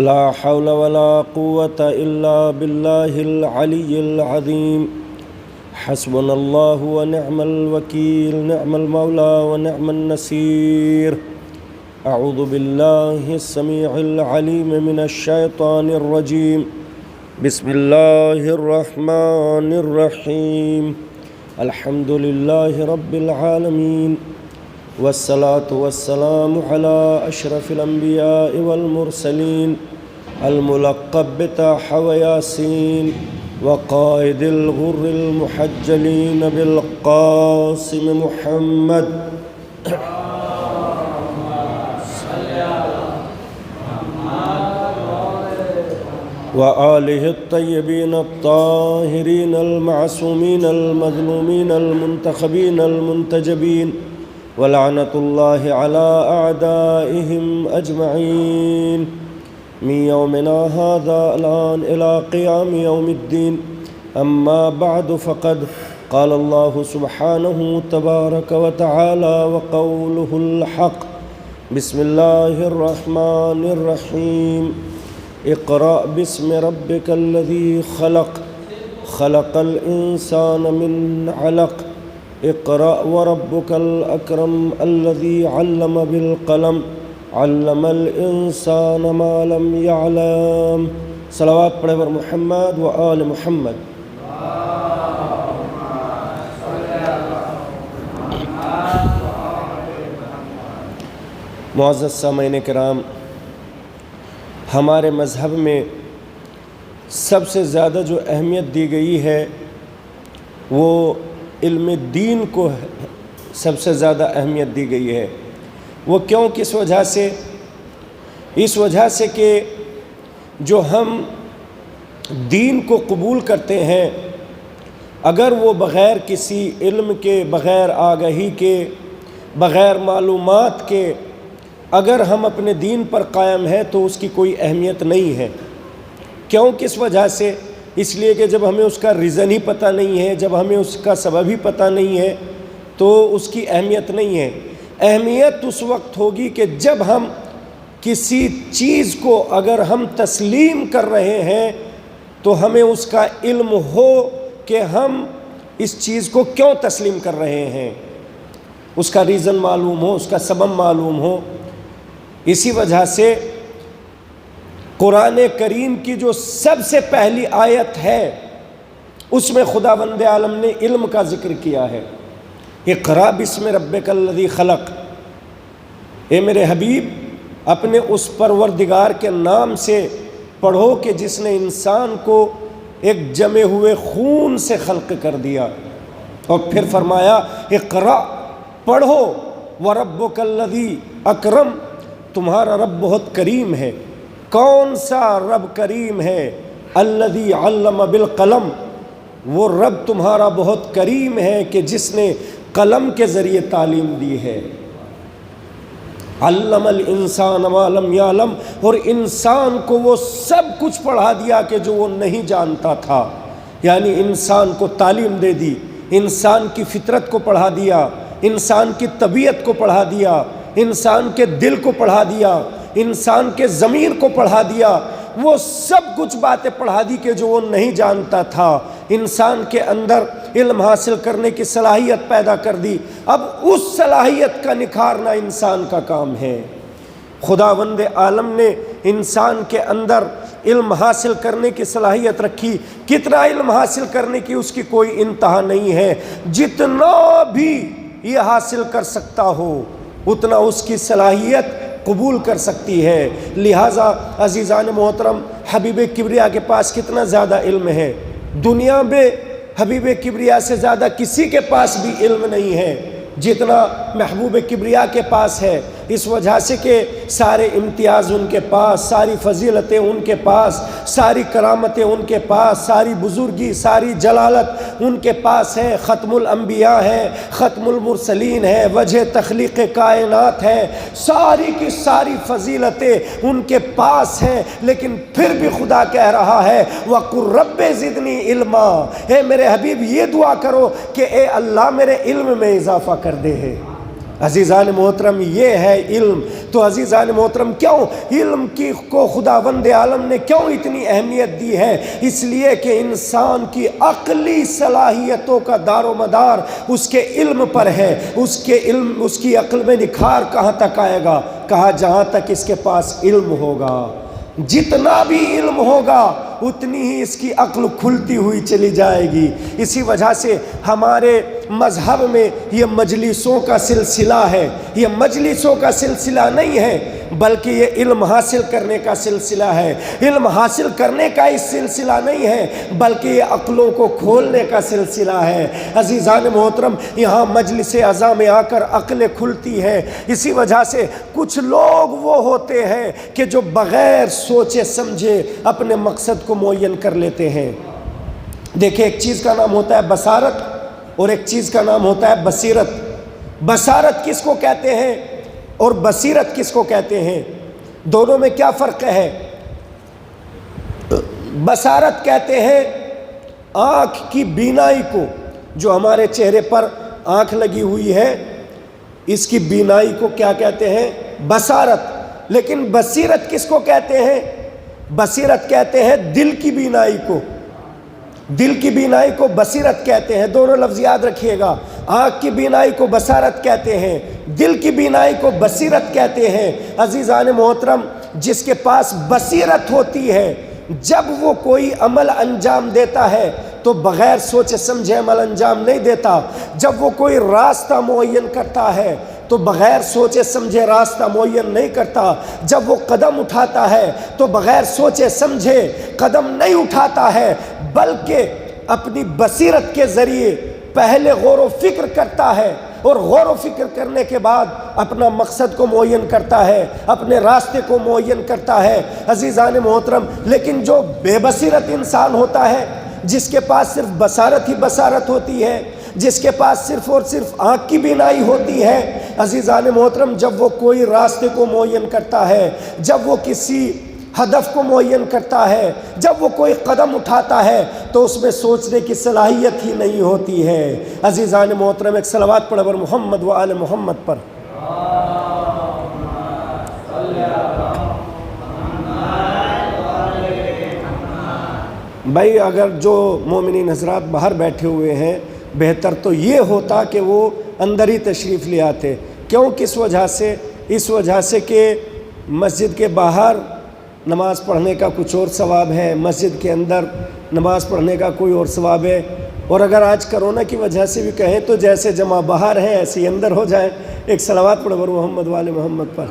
لا حول ولا قوة إلا بالله العلي العظيم حسبنا الله ونعم الوكيل نعم المولى ونعم النصير أعوذ بالله السميع العليم من الشيطان الرجيم بسم الله الرحمن الرحيم الحمد لله رب العالمين والصلاة والسلام على أشرف الأنبياء والمرسلين الملقب بطه وياسين وقائد الغر المحجلين بالقاسم محمد وآله الطيبين الطاهرين المعصومين المظلومين المنتخبين المنتجبين ولعنة الله على أعدائهم أجمعين من يومنا هذا الآن إلى قيام يوم الدين أما بعد فقد قال الله سبحانه تبارك وتعالى وقوله الحق بسم الله الرحمن الرحيم اقرأ باسم ربك الذي خلق خلق الإنسان من علق اقرأ وربك الأكرم الذي علم بالقلم علم الإنسان ما لم يعلم صلوات پڑھے بر محمد و آل محمد. معزز سامعین کرام، ہمارے مذہب میں سب سے زیادہ جو اہمیت دی گئی ہے وہ علم دین کو سب سے زیادہ اہمیت دی گئی ہے. وہ کیوں؟ کس وجہ سے؟ اس وجہ سے کہ جو ہم دین کو قبول کرتے ہیں، اگر وہ بغیر کسی علم کے، بغیر آگہی کے، بغیر معلومات کے اگر ہم اپنے دین پر قائم ہیں تو اس کی کوئی اہمیت نہیں ہے. کیوں؟ کس وجہ سے؟ اس لیے کہ جب ہمیں اس کا ریزن ہی پتہ نہیں ہے، جب ہمیں اس کا سبب ہی پتہ نہیں ہے تو اس کی اہمیت نہیں ہے. اہمیت اس وقت ہوگی کہ جب ہم کسی چیز کو اگر ہم تسلیم کر رہے ہیں تو ہمیں اس کا علم ہو کہ ہم اس چیز کو کیوں تسلیم کر رہے ہیں، اس کا ریزن معلوم ہو، اس کا سبب معلوم ہو. اسی وجہ سے قرآن کریم کی جو سب سے پہلی آیت ہے اس میں خداوند عالم نے علم کا ذکر کیا ہے. اقرأ باسم ربک الذی خلق. اے میرے حبیب، اپنے اس پروردگار کے نام سے پڑھو کہ جس نے انسان کو ایک جمے ہوئے خون سے خلق کر دیا. اور پھر فرمایا اقرأ، پڑھو، وربک الذی اکرم، تمہارا رب بہت کریم ہے. کون سا رب کریم ہے؟ الذی علم بالقلم، وہ رب تمہارا بہت کریم ہے کہ جس نے قلم کے ذریعے تعلیم دی ہے. علم الانسان ما لم یعلم، اور انسان کو وہ سب کچھ پڑھا دیا کہ جو وہ نہیں جانتا تھا. یعنی انسان کو تعلیم دے دی، انسان کی فطرت کو پڑھا دیا، انسان کی طبیعت کو پڑھا دیا، انسان کے دل کو پڑھا دیا، انسان کے ضمیر کو پڑھا دیا. وہ سب کچھ باتیں پڑھا دی کہ جو وہ نہیں جانتا تھا. انسان کے اندر علم حاصل کرنے کی صلاحیت پیدا کر دی. اب اس صلاحیت کا نکھارنا انسان کا کام ہے. خداوند عالم نے انسان کے اندر علم حاصل کرنے کی صلاحیت رکھی. کتنا علم حاصل کرنے کی اس کی کوئی انتہا نہیں ہے. جتنا بھی یہ حاصل کر سکتا ہو اتنا اس کی صلاحیت قبول کر سکتی ہے. لہٰذا عزیزان محترم، حبیب کبریا کے پاس کتنا زیادہ علم ہے. دنیا میں حبیب کبریا سے زیادہ کسی کے پاس بھی علم نہیں ہے جتنا محبوب کبریا کے پاس ہے. اس وجہ سے کہ سارے امتیاز ان کے پاس، ساری فضیلتیں ان کے پاس، ساری کرامتیں ان کے پاس، ساری بزرگی، ساری جلالت ان کے پاس ہے. ختم الانبیاء ہے، ختم المرسلین ہے، وجہ تخلیق کائنات ہے، ساری کی ساری فضیلتیں ان کے پاس ہیں. لیکن پھر بھی خدا کہہ رہا ہے وَقُلْ رَبِّ زِدْنِي عِلْمًا، اے میرے حبیب یہ دعا کرو کہ اے اللہ میرے علم میں اضافہ کر دے. عزیزان محترم یہ ہے علم۔ تو عزیزان محترم کیوں علم کی کو خداوند عالم نے کیوں اتنی اہمیت دی ہے؟ اس لیے کہ انسان کی عقلی صلاحیتوں کا دار و مدار اس کے علم پر ہے۔ اس کی عقل میں نکھار کہاں تک آئے گا؟ کہا جہاں تک اس کے پاس علم ہوگا، جتنا بھی علم ہوگا اتنی ہی اس کی عقل کھلتی ہوئی چلی جائے گی۔ اسی وجہ سے ہمارے مذہب میں یہ مجلسوں کا سلسلہ ہے، یہ مجلسوں کا سلسلہ نہیں ہے بلکہ یہ علم حاصل کرنے کا سلسلہ ہے۔ علم حاصل کرنے کا اس سلسلہ نہیں ہے بلکہ یہ عقلوں کو کھولنے کا سلسلہ ہے۔ عزیزان محترم یہاں مجلس عزا میں آ کر عقلیں کھلتی ہیں۔ اسی وجہ سے کچھ لوگ وہ ہوتے ہیں کہ جو بغیر سوچے سمجھے اپنے مقصد کو معین کر لیتے ہیں۔ دیکھیں ایک چیز کا نام ہوتا ہے بصارت اور ایک چیز کا نام ہوتا ہے بصیرت۔ بصارت کس کو کہتے ہیں اور بصیرت کس کو کہتے ہیں؟ دونوں میں کیا فرق ہے؟ بصارت کہتے ہیں آنکھ کی بینائی کو، جو ہمارے چہرے پر آنکھ لگی ہوئی ہے اس کی بینائی کو کیا کہتے ہیں؟ بصارت۔ لیکن بصیرت کس کو کہتے ہیں؟ بصیرت کہتے ہیں دل کی بینائی کو۔ دل کی بینائی کو بصیرت کہتے ہیں۔ دونوں لفظ یاد رکھیے گا، آنکھ کی بینائی کو بصارت کہتے ہیں، دل کی بینائی کو بصیرت کہتے ہیں۔ عزیزان محترم جس کے پاس بصیرت ہوتی ہے جب وہ کوئی عمل انجام دیتا ہے تو بغیر سوچے سمجھے عمل انجام نہیں دیتا۔ جب وہ کوئی راستہ معین کرتا ہے تو بغیر سوچے سمجھے راستہ معین نہیں کرتا۔ جب وہ قدم اٹھاتا ہے تو بغیر سوچے سمجھے قدم نہیں اٹھاتا ہے بلکہ اپنی بصیرت کے ذریعے پہلے غور و فکر کرتا ہے اور غور و فکر کرنے کے بعد اپنا مقصد کو معین کرتا ہے، اپنے راستے کو معین کرتا ہے۔ عزیزان محترم لیکن جو بے بصیرت انسان ہوتا ہے، جس کے پاس صرف بصارت ہی بصارت ہوتی ہے، جس کے پاس صرف اور صرف آنکھ کی بینائی ہوتی ہے، عزیزان محترم جب وہ کوئی راستے کو معین کرتا ہے، جب وہ کسی ہدف کو معین کرتا ہے، جب وہ کوئی قدم اٹھاتا ہے تو اس میں سوچنے کی صلاحیت ہی نہیں ہوتی ہے۔ عزیزان محترم ایک صلوات پڑھ بر محمد و آل محمد پر۔ بھائی اگر جو مومنین حضرات باہر بیٹھے ہوئے ہیں بہتر تو یہ ہوتا کہ وہ اندر ہی تشریف لے آتے۔ کیوں؟ کس وجہ سے؟ اس وجہ سے کہ مسجد کے باہر نماز پڑھنے کا کچھ اور ثواب ہے، مسجد کے اندر نماز پڑھنے کا کوئی اور ثواب ہے، اور اگر آج کرونا کی وجہ سے بھی کہیں تو جیسے جمع باہر ہیں ایسے ہی اندر ہو جائیں۔ ایک صلوات پڑھ بر محمد والے محمد پر۔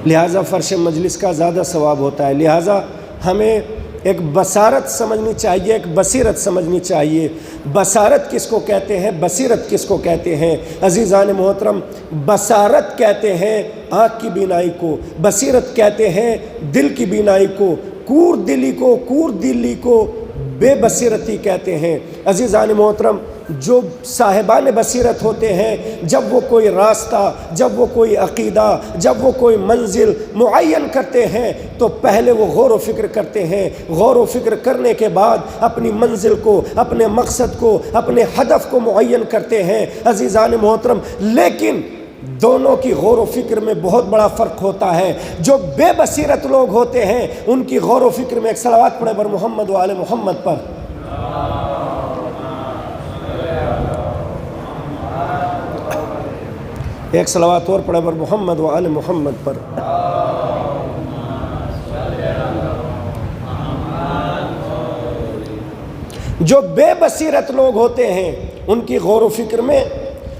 لہٰذا فرش مجلس کا زیادہ ثواب ہوتا ہے، لہٰذا ہمیں ایک بصارت سمجھنی چاہیے، ایک بصیرت سمجھنی چاہیے۔ بصارت کس کو کہتے ہیں؟ بصیرت کس کو کہتے ہیں؟ عزیزان محترم بصارت کہتے ہیں آنکھ کی بینائی کو، بصیرت کہتے ہیں دل کی بینائی کو، کور دلی کو بے بصیرتی کہتے ہیں۔ عزیزان محترم جو صاحبان بصیرت ہوتے ہیں جب وہ کوئی راستہ، جب وہ کوئی عقیدہ، جب وہ کوئی منزل معین کرتے ہیں تو پہلے وہ غور و فکر کرتے ہیں، غور و فکر کرنے کے بعد اپنی منزل کو، اپنے مقصد کو، اپنے ہدف کو معین کرتے ہیں۔ عزیزان محترم لیکن دونوں کی غور و فکر میں بہت بڑا فرق ہوتا ہے۔ جو بے بصیرت لوگ ہوتے ہیں ان کی غور و فکر میں ایک صلوات پڑھے بر محمد و آل محمد پر۔ ایک صلوات اور پڑھے بر محمد و آل محمد پر۔ جو بے بصیرت لوگ ہوتے ہیں ان کی غور و فکر میں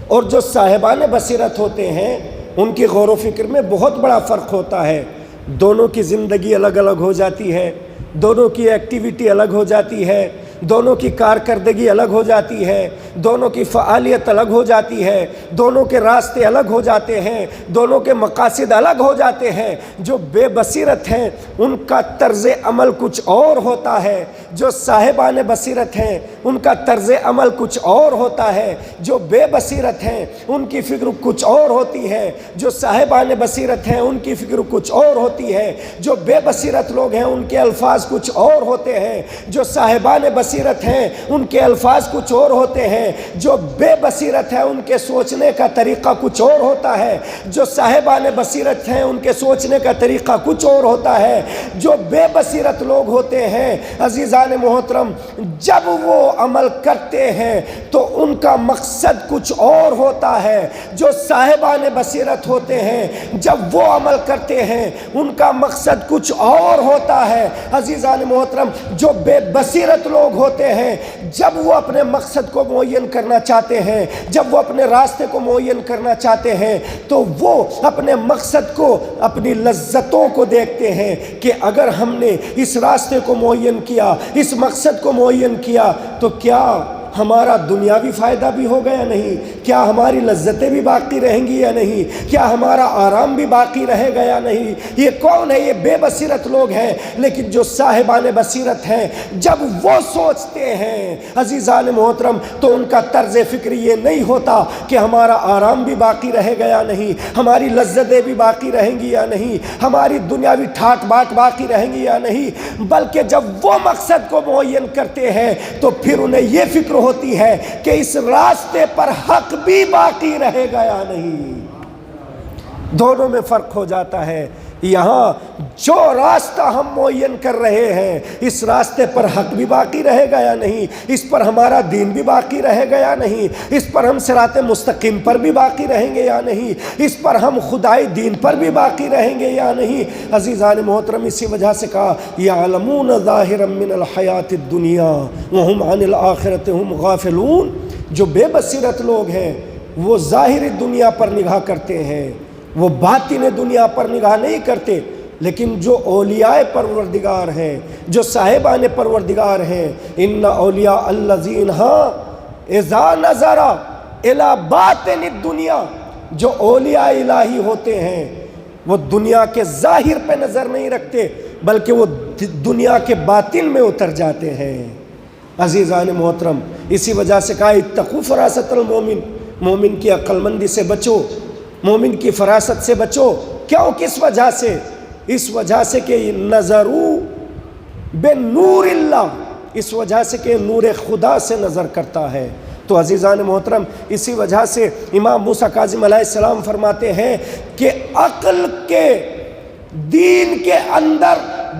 اور جو صاحبان بصیرت ہوتے ہیں ان کی غور و فکر میں بہت بڑا فرق ہوتا ہے۔ دونوں کی زندگی الگ الگ ہو جاتی ہے، دونوں کی ایکٹیویٹی الگ ہو جاتی ہے، دونوں کی کارکردگی الگ ہو جاتی ہے۔ دونوں کی فعالیت الگ ہو جاتی ہے، دونوں کے راستے الگ ہو جاتے ہیں، دونوں کے مقاصد الگ ہو جاتے ہیں۔ جو بے بصیرت ہیں ان کا طرز عمل کچھ اور ہوتا ہے، جو صاحبان بصیرت ہیں ان کا طرز عمل کچھ اور ہوتا ہے، جو بے بصیرت ہیں ان کی فکر کچھ اور ہوتی ہے، جو صاحبان بصیرت ہیں ان کی فکر کچھ اور ہوتی ہے، جو بے بصیرت لوگ ہیں ان کے الفاظ کچھ اور ہوتے ہیں، جو صاحبان بصیرت ہیں ان کے الفاظ کچھ اور ہوتے ہیں، جو بے بصیرت ہے ان کے سوچنے کا طریقہ کچھ اور ہوتا ہے، جو صاحبان بصیرت ہیں ان کے سوچنے کا طریقہ کچھ اور ہوتا ہے۔ جو بے بصیرت لوگ ہوتے ہیں عزیزان محترم، جب وہ عمل کرتے ہیں تو ان کا مقصد کچھ اور ہوتا ہے۔ جو صاحبان بصیرت ہوتے ہیں جب وہ عمل کرتے ہیں ان کا مقصد کچھ اور ہوتا ہے۔ عزیزان محترم، جو بے بصیرت لوگ ہوتے ہیں جب وہ اپنے مقصد کو معین کرنا چاہتے ہیں، جب وہ اپنے راستے کو معین کرنا چاہتے ہیں تو وہ اپنے مقصد کو، اپنی لذتوں کو دیکھتے ہیں کہ اگر ہم نے اس راستے کو معین کیا، اس مقصد کو معین کیا تو کیا ہمارا دنیاوی فائدہ بھی ہوگا یا نہیں؟ کیا ہماری لذتیں بھی باقی رہیں گی یا نہیں؟ کیا ہمارا آرام بھی باقی رہے گا یا نہیں؟ یہ کون ہے؟ یہ بے بصیرت لوگ ہیں۔ لیکن جو صاحبان بصیرت ہیں جب وہ سوچتے ہیں عزیزان محترم تو ان کا طرز فکر یہ نہیں ہوتا کہ ہمارا آرام بھی باقی رہے گا یا نہیں، ہماری لذتیں بھی باقی رہیں گی یا نہیں، ہماری دنیاوی ٹھاٹ باٹ باقی رہیں گی یا نہیں، بلکہ جب وہ مقصد کو معین کرتے ہیں تو پھر انہیں یہ فکر ہوتی ہے کہ اس راستے پر حق بھی باقی رہے گا یا نہیں۔ دونوں میں فرق ہو جاتا ہے۔ یہاں جو راستہ ہم معین کر رہے ہیں اس راستے پر حق بھی باقی رہے گا یا نہیں، اس پر ہمارا دین بھی باقی رہے گا یا نہیں، اس پر ہم صراط مستقیم پر بھی باقی رہیں گے یا نہیں، اس پر ہم خدائی دین پر بھی باقی رہیں گے یا نہیں۔ عزیزان محترم، اسی وجہ سے کہا یعلمون ظاہرا من الحیات الدنیا وہم عن الآخرۃ ہم غافلون۔ جو بے بصیرت لوگ ہیں وہ ظاہری دنیا پر نگاہ کرتے ہیں، وہ باطن دنیا پر نگاہ نہیں کرتے، لیکن جو اولیاء پروردگار ہیں، جو صاحبان پروردگار ہیں، ان اولیاء الذین اذا نظر الی باطن الدنیا، جو اولیاء الہی ہوتے ہیں وہ دنیا کے ظاہر پہ نظر نہیں رکھتے بلکہ وہ دنیا کے باطن میں اتر جاتے ہیں۔ عزیزان محترم، اسی وجہ سے کہا اتقوا فراست المومن، مومن کی عقل مندی سے بچو، مومن کی فراست سے بچو۔ کیوں؟ کس وجہ سے؟ اس وجہ سے کہ نظرو بنور اللہ، اس وجہ سے کہ نور خدا سے نظر کرتا ہے۔ تو عزیزان محترم، اسی وجہ سے امام موسیٰ کاظم علیہ السلام فرماتے ہیں کہ عقل کے دین کے اندر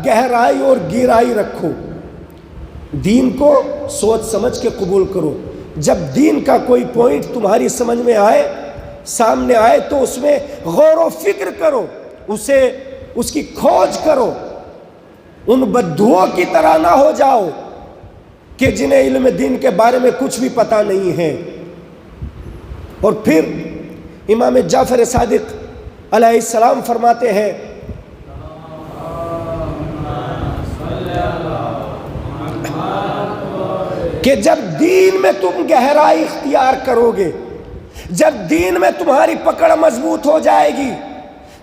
گہرائی اور گہرائی رکھو، دین کو سوچ سمجھ کے قبول کرو۔ جب دین کا کوئی پوائنٹ تمہاری سمجھ میں آئے، سامنے آئے تو اس میں غور و فکر کرو، اس کی کھوج کرو، ان بدھوؤں کی طرح نہ ہو جاؤ کہ جنہیں علم دین کے بارے میں کچھ بھی پتہ نہیں ہے۔ اور پھر امام جعفر صادق علیہ السلام فرماتے ہیں کہ جب دین میں تم گہرائی اختیار کرو گے، جب دین میں تمہاری پکڑ مضبوط ہو جائے گی،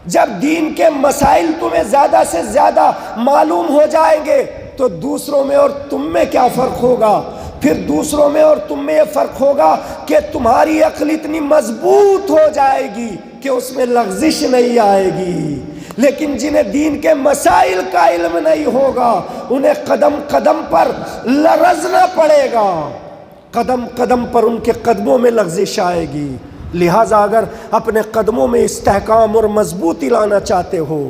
جب دین کے مسائل تمہیں زیادہ سے زیادہ معلوم ہو جائیں گے تو دوسروں میں اور تم میں کیا فرق ہوگا؟ پھر دوسروں میں اور تم میں یہ فرق ہوگا کہ تمہاری عقل اتنی مضبوط ہو جائے گی کہ اس میں لغزش نہیں آئے گی۔ لیکن جنہیں دین کے مسائل کا علم نہیں ہوگا انہیں قدم قدم پر لرزنا پڑے گا، قدم قدم پر ان کے قدموں میں لغزش آئے گی۔ لہٰذا اگر اپنے قدموں میں استحکام اور مضبوطی لانا چاہتے ہو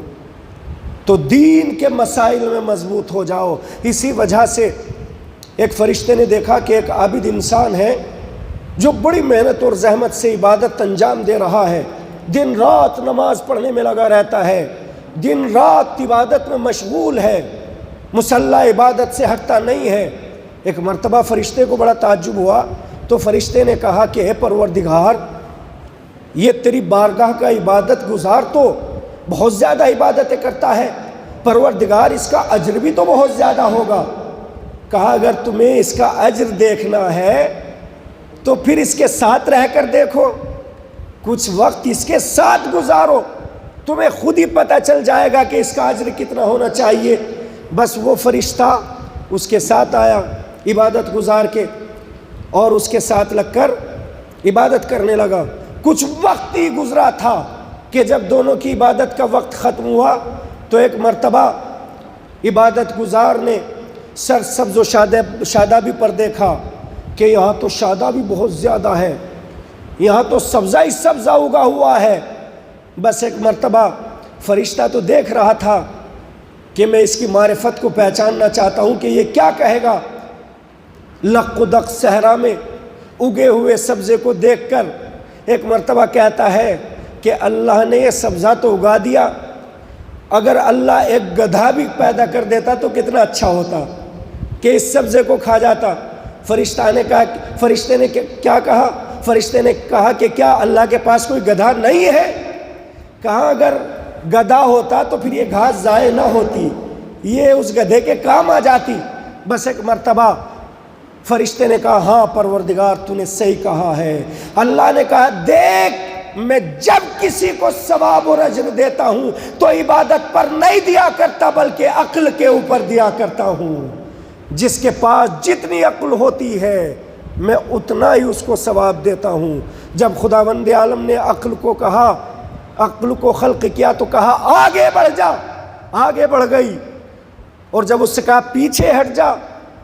تو دین کے مسائل میں مضبوط ہو جاؤ۔ اسی وجہ سے ایک فرشتے نے دیکھا کہ ایک عابد انسان ہے جو بڑی محنت اور زحمت سے عبادت انجام دے رہا ہے، دن رات نماز پڑھنے میں لگا رہتا ہے، دن رات عبادت میں مشغول ہے، مصلی عبادت سے ہٹتا نہیں ہے۔ ایک مرتبہ فرشتے کو بڑا تعجب ہوا تو فرشتے نے کہا کہ اے پروردگار، یہ تیری بارگاہ کا عبادت گزار تو بہت زیادہ عبادتیں کرتا ہے، پروردگار اس کا اجر بھی تو بہت زیادہ ہوگا۔ کہا اگر تمہیں اس کا اجر دیکھنا ہے تو پھر اس کے ساتھ رہ کر دیکھو، کچھ وقت اس کے ساتھ گزارو، تمہیں خود ہی پتہ چل جائے گا کہ اس کا اجر کتنا ہونا چاہیے۔ بس وہ فرشتہ اس کے ساتھ آیا عبادت گزار کے، اور اس کے ساتھ لگ کر عبادت کرنے لگا۔ کچھ وقت ہی گزرا تھا کہ جب دونوں کی عبادت کا وقت ختم ہوا تو ایک مرتبہ عبادت گزار نے سرسبز و شادابی پر دیکھا کہ یہاں تو شادابی بہت زیادہ ہے، یہاں تو سبزہ ہی سبزہ اگا ہوا ہے۔ بس ایک مرتبہ فرشتہ تو دیکھ رہا تھا کہ میں اس کی معرفت کو پہچاننا چاہتا ہوں کہ یہ کیا کہے گا۔ لق و دق صحرا میں اگے ہوئے سبزے کو دیکھ کر ایک مرتبہ کہتا ہے کہ اللہ نے یہ سبزہ تو اگا دیا، اگر اللہ ایک گدھا بھی پیدا کر دیتا تو کتنا اچھا ہوتا کہ اس سبزے کو کھا جاتا۔ فرشتے نے کیا کہا؟ فرشتے نے کہا کہ کیا اللہ کے پاس کوئی گدھا نہیں ہے؟ کہا اگر گدھا ہوتا تو پھر یہ گھاس ضائع نہ ہوتی، یہ اس گدھے کے کام آ جاتی۔ بس ایک مرتبہ فرشتے نے کہا ہاں پروردگار تو نے صحیح کہا ہے۔ اللہ نے کہا دیکھ میں جب کسی کو ثواب اور اجر دیتا ہوں تو عبادت پر نہیں دیا کرتا بلکہ عقل کے اوپر دیا کرتا ہوں۔ جس کے پاس جتنی عقل ہوتی ہے میں اتنا ہی اس کو ثواب دیتا ہوں۔ جب خداوند عالم نے عقل کو کہا، عقل کو خلق کیا تو کہا آگے بڑھ جا، آگے بڑھ گئی، اور جب اس سے کہا پیچھے ہٹ جا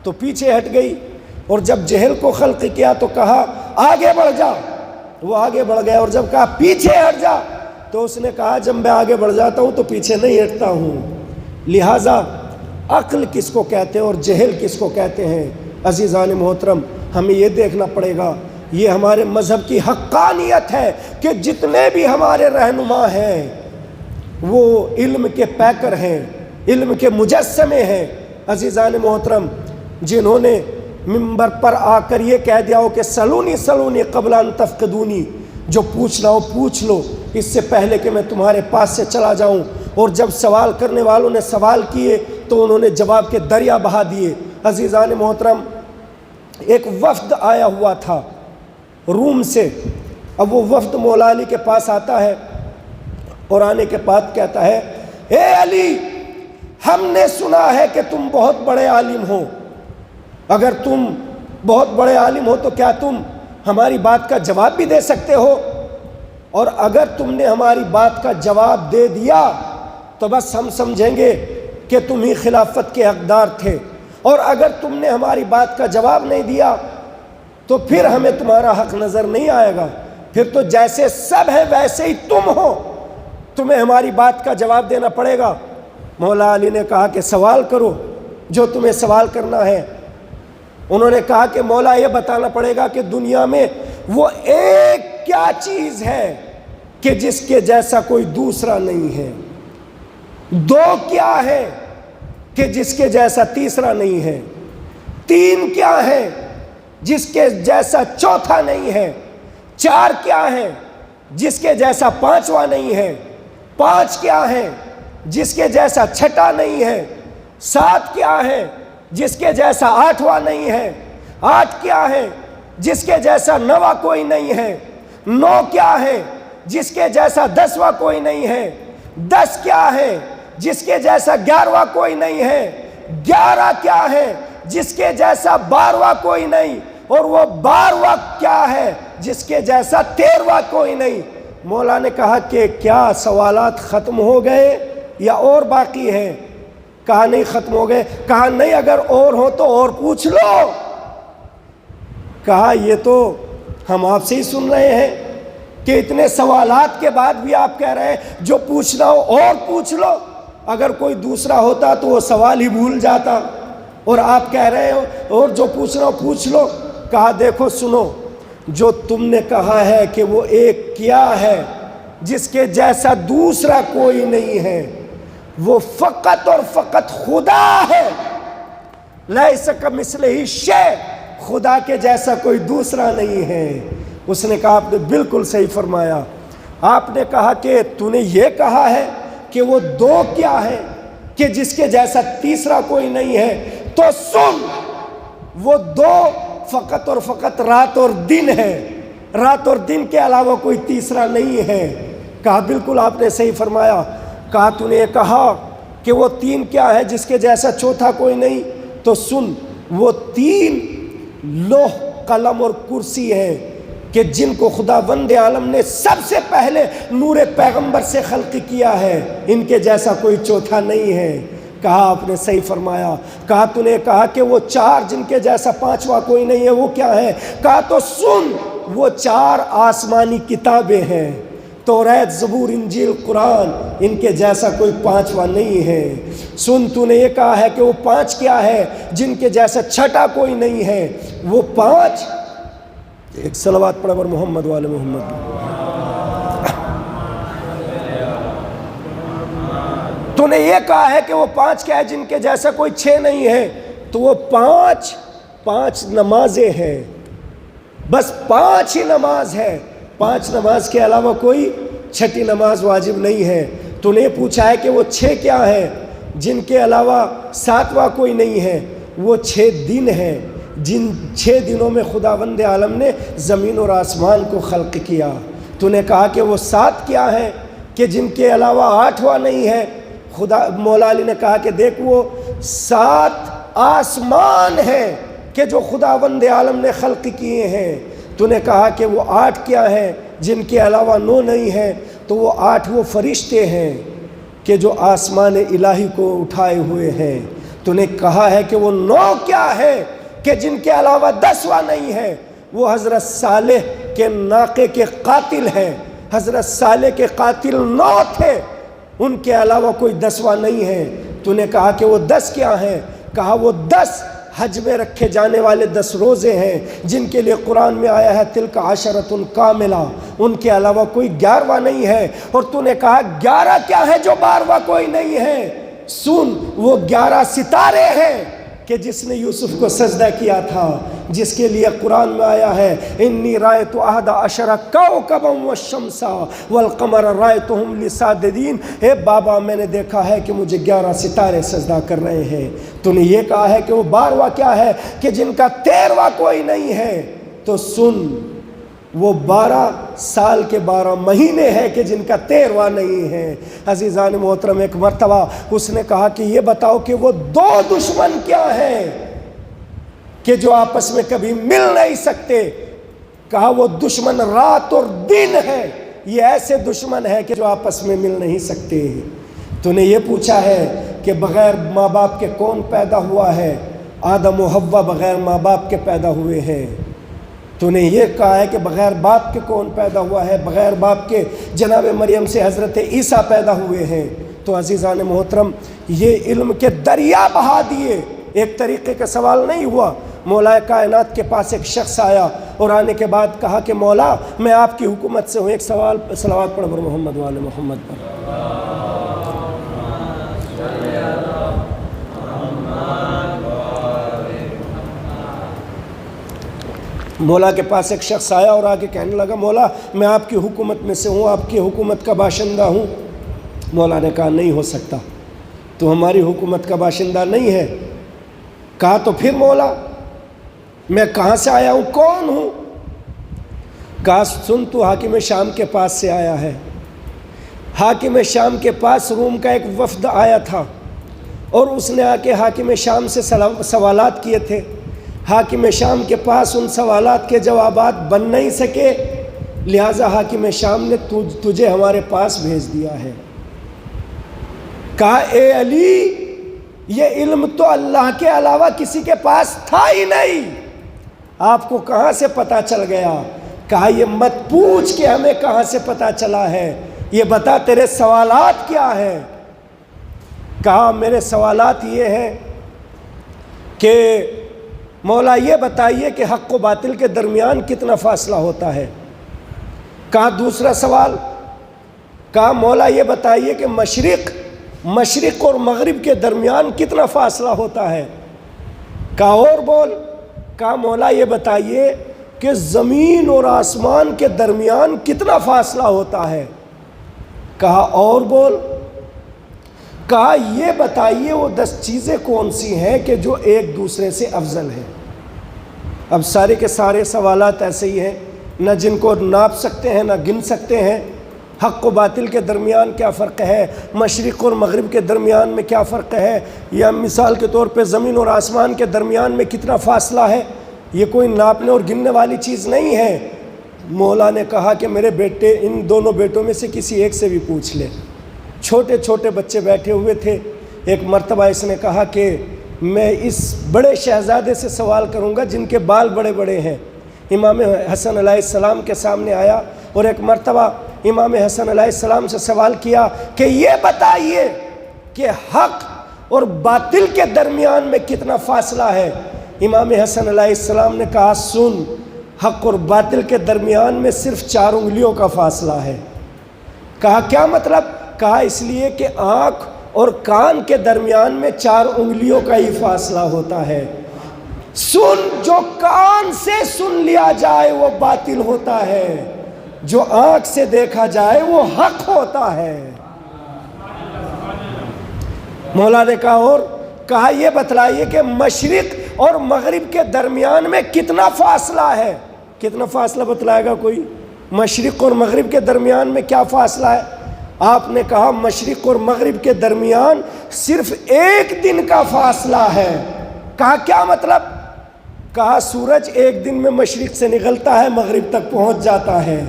تو پیچھے ہٹ گئی، اور جب جہل کو خلق کیا تو کہا آگے بڑھ جا، وہ آگے بڑھ گیا، اور جب کہا پیچھے ہٹ جا تو اس نے کہا جب میں آگے بڑھ جاتا ہوں تو پیچھے نہیں ہٹتا ہوں۔ لہٰذا عقل کس کو کہتے ہیں اور جہل کس کو کہتے ہیں؟ عزیزان محترم ہمیں یہ دیکھنا پڑے گا۔ یہ ہمارے مذہب کی حقانیت ہے کہ جتنے بھی ہمارے رہنما ہیں وہ علم کے پیکر ہیں، علم کے مجسمے ہیں۔ عزیزان محترم جنہوں نے منبر پر آ کر یہ کہہ دیا ہو کہ سلونی سلونی قبل ان تفقدونی، جو پوچھنا ہو پوچھ لو اس سے پہلے کہ میں تمہارے پاس سے چلا جاؤں، اور جب سوال کرنے والوں نے سوال کیے تو انہوں نے جواب کے دریا بہا دیے۔ عزیزان محترم ایک وفد آیا ہوا تھا روم سے، اب وہ وفد مولا علی کے پاس آتا ہے اور آنے کے بعد کہتا ہے اے علی ہم نے سنا ہے کہ تم بہت بڑے عالم ہو، اگر تم بہت بڑے عالم ہو تو کیا تم ہماری بات کا جواب بھی دے سکتے ہو؟ اور اگر تم نے ہماری بات کا جواب دے دیا تو بس ہم سمجھیں گے کہ تم ہی خلافت کے حقدار تھے، اور اگر تم نے ہماری بات کا جواب نہیں دیا تو پھر ہمیں تمہارا حق نظر نہیں آئے گا، پھر تو جیسے سب ہے ویسے ہی تم ہو، تمہیں ہماری بات کا جواب دینا پڑے گا۔ مولا علی نے کہا کہ سوال کرو جو تمہیں سوال کرنا ہے۔ انہوں نے کہا کہ مولا یہ بتانا پڑے گا کہ دنیا میں وہ ایک کیا چیز ہے کہ جس کے جیسا کوئی دوسرا نہیں ہے، دو کیا ہے کہ جس کے جیسا تیسرا نہیں ہے، تین کیا ہے جس کے جیسا چوتھا نہیں ہے، چار کیا ہے جس کے جیسا پانچواں نہیں ہے، پانچ کیا ہے جس کے جیسا چھٹا نہیں ہے، سات کیا ہے جس کے جیسا آٹھواں نہیں ہے، آٹھ کیا ہے جس کے جیسا نواں کوئی نہیں ہے، نو کیا ہے جس کے جیسا دسواں کوئی نہیں ہے، دس کیا ہے جس کے جیسا گیارہواں کوئی نہیں ہے، گیارہ کیا ہے جس کے جیسا بارہواں کوئی نہیں، اور وہ بارہواں کیا ہے جس کے جیسا تیرہواں کوئی نہیں۔ مولا نے کہا کہ کیا سوالات ختم ہو گئے یا اور باقی ہیں؟ کہا نہیں ختم ہو گئے۔ کہا نہیں اگر اور ہو تو اور پوچھ لو۔ کہا یہ تو ہم آپ سے ہی سن رہے ہیں کہ اتنے سوالات کے بعد بھی آپ کہہ رہے ہیں جو پوچھنا ہو اور پوچھ لو۔ اگر کوئی دوسرا ہوتا تو وہ سوال ہی بھول جاتا، اور آپ کہہ رہے ہو اور جو پوچھنا ہو پوچھ لو۔ کہا دیکھو سنو، جو تم نے کہا ہے کہ وہ ایک کیا ہے جس کے جیسا دوسرا کوئی نہیں ہے، وہ فقط اور فقط خدا ہے۔ لیس کمثلہ شیء، خدا کے جیسا کوئی دوسرا نہیں ہے۔ اس نے کہا آپ نے بالکل صحیح فرمایا۔ آپ نے کہا کہ تو نے یہ کہا ہے کہ وہ دو کیا ہے کہ جس کے جیسا تیسرا کوئی نہیں ہے، تو سن وہ دو فقط اور فقط رات اور دن ہے، رات اور دن کے علاوہ کوئی تیسرا نہیں ہے۔ کہا بالکل آپ نے صحیح فرمایا۔ کہا تو نے کہا کہ وہ تین کیا ہے جس کے جیسا چوتھا کوئی نہیں؟ تو سن، وہ تین لوح، قلم اور کرسی ہے کہ جن کو خداوند عالم نے سب سے پہلے نور پیغمبر سے خلق کیا ہے، ان کے جیسا کوئی چوتھا نہیں ہے۔ کہا آپ نے صحیح فرمایا۔ کہا تو نے کہا کہ وہ چار جن کے جیسا پانچواں کوئی نہیں ہے، وہ کیا ہے؟ کہا تو سن، وہ چار آسمانی کتابیں ہیں، توریت، زبور، انجیل، قرآن، ان کے جیسا کوئی پانچواں نہیں ہے۔ سن، تو نے یہ کہا ہے کہ وہ پانچ کیا ہے جن کے جیسا چھٹا کوئی نہیں ہے، وہ پانچ، ایک صلوات پڑھ پر محمد والے محمد۔ تو نے یہ کہا ہے کہ وہ پانچ کیا ہے جن کے جیسا کوئی چھ نہیں ہے، تو وہ پانچ نمازیں ہیں، بس پانچ ہی نماز ہے، پانچ نماز کے علاوہ کوئی چھٹی نماز واجب نہیں ہے۔ تو نے پوچھا ہے کہ وہ چھ کیا ہے جن کے علاوہ ساتواں کوئی نہیں ہے، وہ 6 دن ہیں جن 6 دنوں میں خداوند عالم نے زمین اور آسمان کو خلق کیا۔ تو نے کہا کہ وہ 7 کیا ہیں کہ جن کے علاوہ 8واں نہیں ہے۔ مولا علی نے کہا کہ دیکھ، وہ 7 آسمان ہیں کہ جو خداوند عالم نے خلق کیے ہیں۔ تو نے کہا کہ وہ 8 کیا ہیں جن کے علاوہ 9 نہیں ہیں، تو وہ 8 وہ فرشتے ہیں کہ جو آسمان الہی کو اٹھائے ہوئے ہیں۔ تو نے کہا ہے کہ وہ 9 کیا ہے کہ جن کے علاوہ 10واں نہیں ہے، وہ حضرت صالح کے ناقے کے قاتل ہیں۔ حضرت صالح کے قاتل 9 تھے، ان کے علاوہ کوئی 10واں نہیں ہے۔ تو نے کہا کہ وہ 10 کیا ہیں؟ کہا وہ 10 حج میں رکھے جانے والے 10 روزے ہیں جن کے لیے قرآن میں آیا ہے تلک عشرۃ کاملہ، ان کے علاوہ کوئی 11واں نہیں ہے۔ اور تو نے کہا 11 کیا ہے جو 12واں کوئی نہیں ہے؟ سن، وہ 11 ستارے ہیں کہ جس نے یوسف کو سجدہ کیا تھا، جس کے لیے قرآن میں آیا ہے انی رأیت 11 کوکبا والشمس والقمر رأیتهم لی ساجدین۔ اے بابا، میں نے دیکھا ہے کہ مجھے 11 ستارے سجدہ کر رہے ہیں۔ تو نے یہ کہا ہے کہ وہ 12واں کیا ہے کہ جن کا 13واں کوئی نہیں ہے۔ تو سن، وہ 12 سال کے 12 مہینے ہیں کہ جن کا 13واں نہیں ہے۔ عزیزان محترم، ایک مرتبہ اس نے کہا کہ یہ بتاؤ کہ وہ 2 دشمن کیا ہیں کہ جو آپس میں کبھی مل نہیں سکتے؟ کہا وہ دشمن رات اور دن ہے، یہ ایسے دشمن ہے کہ جو آپس میں مل نہیں سکتے۔ تو نے یہ پوچھا ہے کہ بغیر ماں باپ کے کون پیدا ہوا ہے؟ آدم و حوا بغیر ماں باپ کے پیدا ہوئے ہیں۔ تو نے یہ کہا ہے کہ بغیر باپ کے کون پیدا ہوا ہے؟ بغیر باپ کے جناب مریم سے حضرت عیسیٰ پیدا ہوئے ہیں۔ تو عزیزان محترم، یہ علم کے دریا بہا دیے، ایک طریقے کا سوال نہیں ہوا۔ مولا کائنات کے پاس ایک شخص آیا اور آنے کے بعد کہا کہ مولا، میں آپ کی حکومت سے ہوں، ایک سوال، صلوات پڑھ پر محمد والے محمد پر۔ مولا کے پاس ایک شخص آیا اور آگے کہنے لگا مولا، میں آپ کی حکومت میں سے ہوں، آپ کی حکومت کا باشندہ ہوں۔ مولا نے کہا نہیں ہو سکتا، تو ہماری حکومت کا باشندہ نہیں ہے۔ کہا تو پھر مولا، میں کہاں سے آیا ہوں، کون ہوں؟ کہا سن، تو حاکم شام کے پاس سے آیا ہے۔ حاکم شام کے پاس روم کا ایک وفد آیا تھا اور اس نے آ کے حاکم شام سے سوالات کیے تھے۔ حاکم شام کے پاس ان سوالات کے جوابات بن نہیں سکے، لہٰذا حاکم شام نے تجھے ہمارے پاس بھیج دیا ہے۔ کہا اے علی، یہ علم تو اللہ کے علاوہ کسی کے پاس تھا ہی نہیں، آپ کو کہاں سے پتہ چل گیا؟ کہا یہ مت پوچھ کہ ہمیں کہاں سے پتہ چلا ہے، یہ بتا تیرے سوالات کیا ہیں؟ کہا میرے سوالات یہ ہیں کہ مولا یہ بتائیے کہ حق و باطل کے درمیان کتنا فاصلہ ہوتا ہے۔ کہا دوسرا سوال، کہا مولا یہ بتائیے کہ مشرق اور مغرب کے درمیان کتنا فاصلہ ہوتا ہے۔ کہا اور بول۔ کہا مولا یہ بتائیے کہ زمین اور آسمان کے درمیان کتنا فاصلہ ہوتا ہے۔ کہا اور بول۔ کہا یہ بتائیے وہ 10 چیزیں کون سی ہیں کہ جو ایک دوسرے سے افضل ہیں۔ اب سارے کے سارے سوالات ایسے ہی ہیں، نہ جن کو ناپ سکتے ہیں نہ گن سکتے ہیں۔ حق و باطل کے درمیان کیا فرق ہے، مشرق اور مغرب کے درمیان میں کیا فرق ہے، یا مثال کے طور پہ زمین اور آسمان کے درمیان میں کتنا فاصلہ ہے، یہ کوئی ناپنے اور گننے والی چیز نہیں ہے۔ مولا نے کہا کہ میرے بیٹے، ان دونوں بیٹوں میں سے کسی ایک سے بھی پوچھ لے۔ چھوٹے چھوٹے بچے بیٹھے ہوئے تھے، ایک مرتبہ اس نے کہا کہ میں اس بڑے شہزادے سے سوال کروں گا جن کے بال بڑے بڑے ہیں۔ امام حسن علیہ السلام کے سامنے آیا اور ایک مرتبہ امام حسن علیہ السلام سے سوال کیا کہ یہ بتائیے کہ حق اور باطل کے درمیان میں کتنا فاصلہ ہے۔ امام حسن علیہ السلام نے کہا سن، حق اور باطل کے درمیان میں صرف 4 انگلیوں کا فاصلہ ہے۔ کہا کیا مطلب؟ کہا اس لیے کہ آنکھ اور کان کے درمیان میں 4 انگلیوں کا ہی فاصلہ ہوتا ہے۔ سن، جو کان سے سن لیا جائے وہ باطل ہوتا ہے، جو آنکھ سے دیکھا جائے وہ حق ہوتا ہے۔ مولا نے کہا اور کہا یہ بتلائیے کہ مشرق اور مغرب کے درمیان میں کتنا فاصلہ ہے۔ کتنا فاصلہ بتلائے گا کوئی؟ مشرق اور مغرب کے درمیان میں کیا فاصلہ ہے؟ آپ نے کہا مشرق اور مغرب کے درمیان صرف 1 دن کا فاصلہ ہے۔ کہا کیا مطلب؟ کہا سورج 1 دن میں مشرق سے نکلتا ہے، مغرب تک پہنچ جاتا ہے،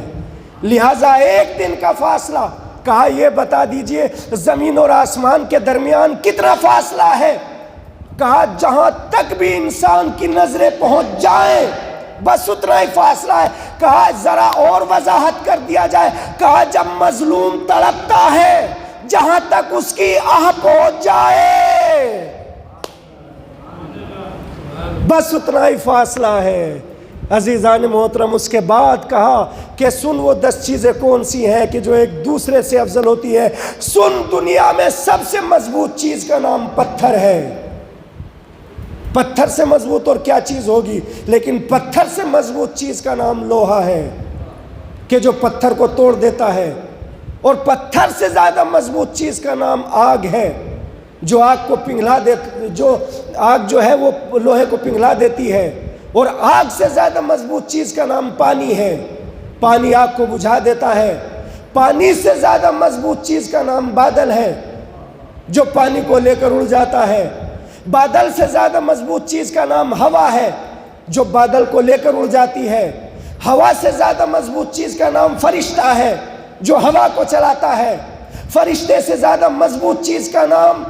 لہٰذا 1 دن کا فاصلہ۔ کہا یہ بتا دیجئے زمین اور آسمان کے درمیان کتنا فاصلہ ہے؟ کہا جہاں تک بھی انسان کی نظریں پہنچ جائیں بس اتنا ہی فاصلہ ہے۔ کہا ذرا اور وضاحت کر دیا جائے، کہا جب مظلوم تڑپتا ہے جہاں تک اس کی آہ پہنچ جائے بس اتنا ہی فاصلہ ہے۔ عزیزان محترم، اس کے بعد کہا کہ سن وہ 10 چیزیں کون سی ہیں کہ جو ایک دوسرے سے افضل ہوتی ہے۔ سن، دنیا میں سب سے مضبوط چیز کا نام پتھر ہے۔ پتھر سے مضبوط اور کیا چیز ہوگی، لیکن پتھر سے مضبوط چیز کا نام لوہا ہے کہ جو پتھر کو توڑ دیتا ہے، اور پتھر سے زیادہ مضبوط چیز کا نام آگ ہے جو آگ کو پنگھلا دیتی، جو آگ جو ہے وہ لوہے کو پنگھلا دیتی ہے، اور آگ سے زیادہ مضبوط چیز کا نام پانی ہے، پانی آگ کو بجھا دیتا ہے۔ پانی سے زیادہ مضبوط چیز کا نام بادل ہے جو پانی کو لے کر اڑ جاتا ہے۔ بادل سے زیادہ مضبوط چیز کا نام ہوا ہے جو بادل کو لے کر اڑ جاتی ہے۔ ہوا سے زیادہ مضبوط چیز کا نام فرشتہ ہے جو ہوا کو چلاتا ہے۔ فرشتے سے زیادہ مضبوط چیز کا نام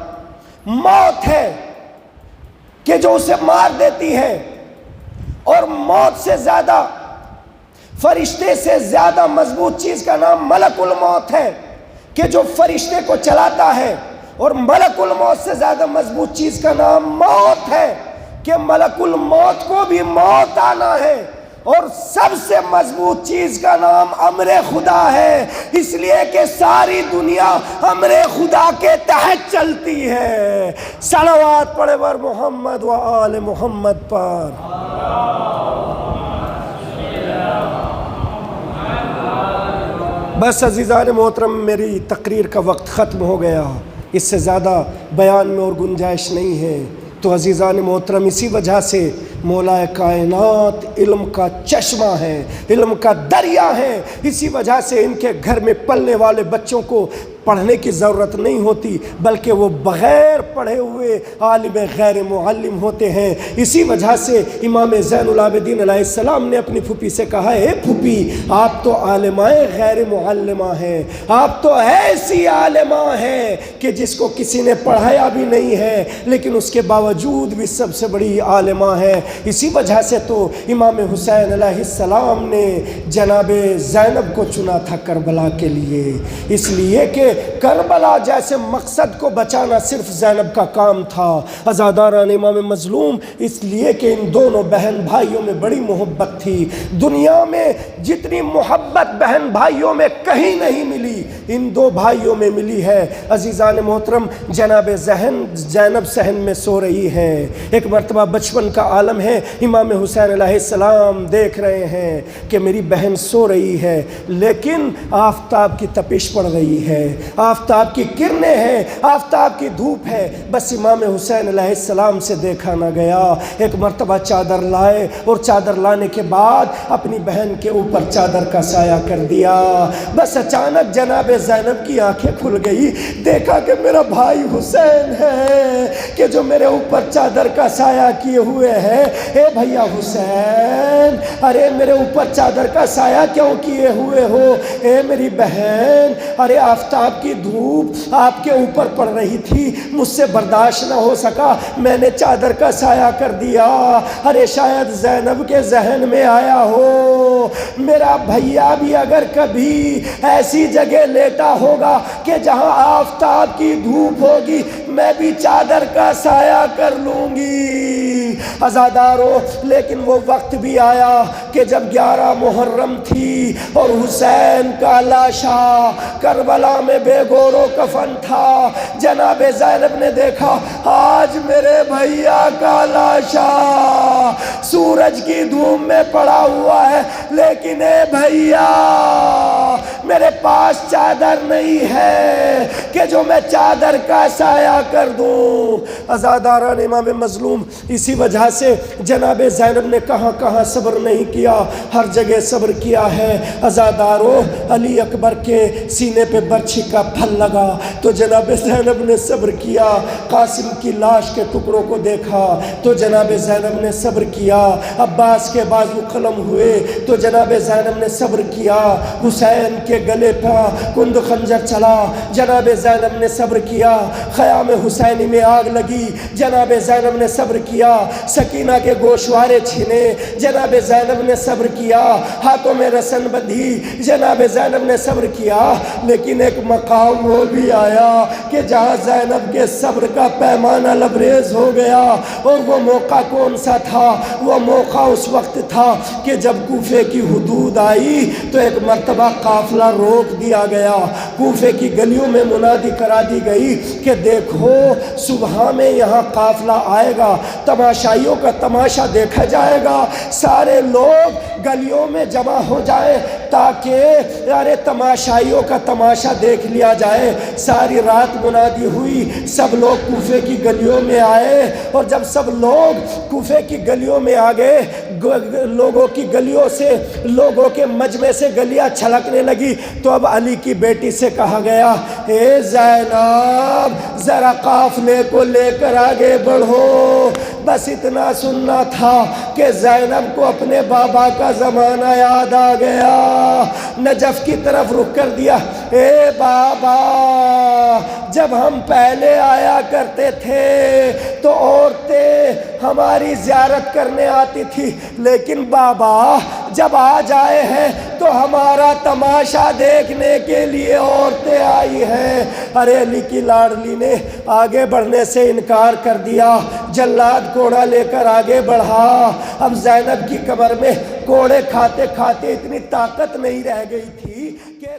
موت ہے کہ جو اسے مار دیتی ہے، اور موت سے زیادہ، فرشتے سے زیادہ مضبوط چیز کا نام ملک الموت ہے کہ جو فرشتے کو چلاتا ہے، اور ملک الموت سے زیادہ مضبوط چیز کا نام موت ہے کہ ملک الموت کو بھی موت آنا ہے، اور سب سے مضبوط چیز کا نام امر خدا ہے، اس لیے کہ ساری دنیا امر خدا کے تحت چلتی ہے۔ صلوات پڑھے بر محمد و آل محمد پر۔ بس عزیزان محترم، میری تقریر کا وقت ختم ہو گیا، اس سے زیادہ بیان میں اور گنجائش نہیں ہے۔ تو عزیزان محترم، اسی وجہ سے مولا کائنات علم کا چشمہ ہے، علم کا دریا ہے، اسی وجہ سے ان کے گھر میں پلنے والے بچوں کو پڑھنے کی ضرورت نہیں ہوتی، بلکہ وہ بغیر پڑھے ہوئے عالم غیر معلم ہوتے ہیں۔ اسی وجہ سے امام زین العابدین علیہ السلام نے اپنی پھوپھی سے کہا، اے پھوپھی، آپ تو عالمہ غیر معلمہ ہیں، آپ تو ایسی عالمہ ہیں کہ جس کو کسی نے پڑھایا بھی نہیں ہے لیکن اس کے باوجود بھی سب سے بڑی عالمہ ہے۔ اسی وجہ سے تو امام حسین علیہ السلام نے جناب زینب کو چنا تھا کربلا کے لیے، اس لیے کہ کربلا جیسے مقصد کو بچانا صرف زینب کا کام تھا۔ عزاداران امام مظلوم، اس لیے کہ ان دونوں بہن بھائیوں میں بڑی محبت تھی، دنیا میں جتنی محبت بہن بھائیوں میں کہیں نہیں ملی، ان 2 بھائیوں میں ملی ہے۔ عزیزان محترم، جناب زینب صحن میں سو رہی ہے، ایک مرتبہ بچپن کا عالم ہے، امام حسین علیہ السلام دیکھ رہے ہیں کہ میری بہن سو رہی ہے لیکن آفتاب کی تپش پڑ رہی ہے، آفتاب کی کرنیں ہیں، آفتاب کی دھوپ ہے، بس امام حسین علیہ السلام سے دیکھا نہ گیا۔ ایک مرتبہ چادر لائے اور چادر لانے کے بعد اپنی بہن کے اوپر چادر کا سایہ کر دیا۔ بس اچانک جناب زینب کی آنکھیں کھل گئی، دیکھا کہ میرا بھائی حسین ہے کہ جو میرے اوپر چادر کا سایہ کیے ہوئے ہے۔ اے بھیا حسین، ارے میرے اوپر چادر کا سایہ کیوں کیے ہوئے ہو؟ اے میری بہن، ارے آفتاب کی دھوپ آپ کے اوپر پڑ رہی تھی، مجھ سے برداشت نہ ہو سکا، میں نے چادر کا سایہ کر دیا۔ ارے شاید زینب کے ذہن میں آیا ہو میرا بھیا بھی اگر کبھی ایسی جگہ لیٹا ہوگا کہ جہاں آفتاب کی دھوپ ہوگی، میں بھی چادر کا سایہ کر لوں گی۔ عزادارو، لیکن وہ وقت بھی آیا کہ جب 11 محرم تھی اور حسین کا لاشا کربلا میں بے گور و کفن تھا۔ جناب زینب نے دیکھا آج میرے بھیا کا لاشا سورج کی دھوپ میں پڑا ہوا ہے، لیکن اے بھیا میرے پاس چادر نہیں ہے کہ جو میں چادر کا سایہ کر دوں۔ عزاداران امام مظلوم، اسی وجہ سے جناب زینب نے کہاں کہاں صبر نہیں کیا، ہر جگہ صبر کیا ہے۔ عزادارو، علی اکبر کے سینے پہ برچھی کا پھل لگا تو جناب زینب نے صبر کیا۔ قاسم کی لاش کے ٹکڑوں کو دیکھا تو جناب زینب نے صبر کیا۔ عباس کے بازو قلم ہوئے تو جناب زینب نے صبر کیا۔ حسین کے گلے پہ کند خنجر چلا، جناب زینب نے صبر کیا۔ خیام حسینی میں آگ لگی، جناب زینب نے صبر کیا۔ سکینہ کے گوشوارے چھینے، جناب زینب نے صبر کیا۔ ہاتھوں میں رسن بندھی، جناب زینب نے صبر کیا۔ لیکن ایک مقام وہ بھی آیا کہ جہاں زینب کے صبر کا پیمانہ لبریز ہو گیا، اور وہ موقع کون سا تھا؟ وہ موقع اس وقت تھا کہ جب کوفے کی حدود آئی تو ایک مرتبہ قافلہ روک دیا گیا۔ کوفے کی گلیوں میں منادی کرا دی گئی کہ دیکھو صبح میں یہاں قافلہ آئے گا، تماشائیوں کا تماشا دیکھا جائے گا، سارے لوگ گلیوں میں جمع ہو جائے تاکہ تماشائیوں کا تماشا دیکھ لیا جائے۔ ساری رات منادی ہوئی، سب لوگ کوفے کی گلیوں میں آئے، اور جب سب لوگ کوفے کی گلیوں میں آ گئے، لوگوں کی گلیوں سے، لوگوں کے مجمع سے گلیاں چھلکنے لگی، تو اب علی کی بیٹی سے کہا گیا اے زینب ذرا قافلے کو لے کر آگے بڑھو۔ بس اتنا سننا تھا کہ زینب کو اپنے بابا کا زمانہ یاد آ گیا، نجف کی طرف رخ کر دیا۔ اے بابا، جب ہم پہلے آیا کرتے تھے تو عورتیں ہماری زیارت کرنے آتی تھی، لیکن بابا جب آج آئے ہیں تو ہمارا تماشا دیکھنے کے لیے عورتیں آئی ہیں۔ ارے علی کی لاڈلی نے آگے بڑھنے سے انکار کر دیا، جلاد کوڑا لے کر آگے بڑھا۔ اب زینب کی کمر میں کوڑے کھاتے کھاتے اتنی طاقت نہیں رہ گئی تھی کہ